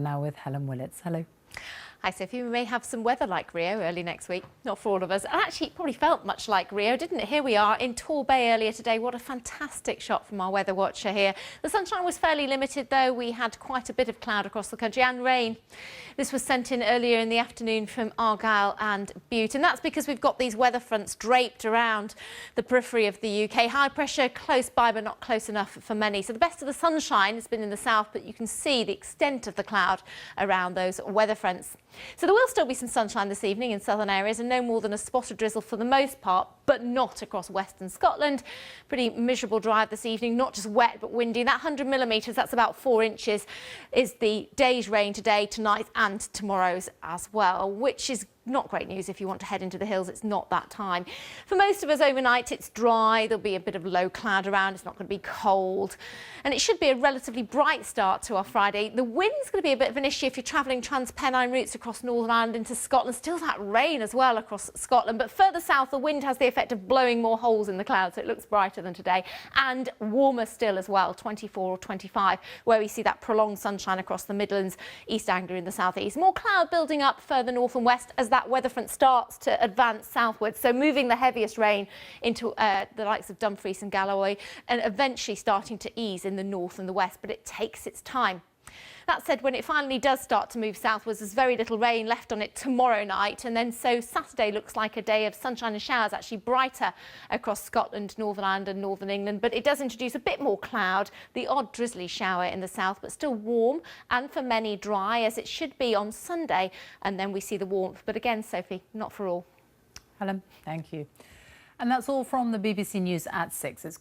Now with Helen Willetts. Hello. Hi Sophie, we may have some weather like Rio early next week. Not for all of us. And actually, it probably felt much like Rio, didn't it? Here we are in Tor Bay earlier today. What a fantastic shot from our weather watcher here. The sunshine was fairly limited though. We had quite a bit of cloud across the country and rain. This was sent in earlier in the afternoon from Argyll and Bute. And that's because we've got these weather fronts draped around the periphery of the UK. High pressure close by but not close enough for many. So the best of the sunshine has been in the south, but you can see the extent of the cloud around those weather fronts. So there will still be some sunshine this evening in southern areas and no more than a spot of drizzle for the most part, but not across western Scotland. Pretty miserable drive this evening, not just wet but windy. That 100 millimetres, that's about 4 inches, is the day's rain today, tonight and tomorrow's as well, which is not great news if you want to head into the hills. It's not that time. For most of us overnight, it's dry. There'll be a bit of low cloud around. It's not going to be cold. And it should be a relatively bright start to our Friday. The wind's going to be a bit of an issue if you're travelling Trans-Pennine routes across Northern Ireland into Scotland. Still that rain as well across Scotland. But further south, the wind has the effect of blowing more holes in the clouds, so it looks brighter than today. And warmer still as well, 24 or 25, where we see that prolonged sunshine across the Midlands, East Anglia in the southeast. More cloud building up further north and west as that weather front starts to advance southwards, so moving the heaviest rain into the likes of Dumfries and Galloway, and eventually starting to ease in the north and the west, but it takes its time. That said, when it finally does start to move southwards, there's very little rain left on it tomorrow night, and then so Saturday looks like a day of sunshine and showers, actually brighter across Scotland, Northern Ireland and Northern England, but it does introduce a bit more cloud, the odd drizzly shower in the south, but still warm and for many dry, as it should be on Sunday, and then we see the warmth. But again, Sophie, not for all. Helen, thank you. And that's all from the BBC News at 6. It's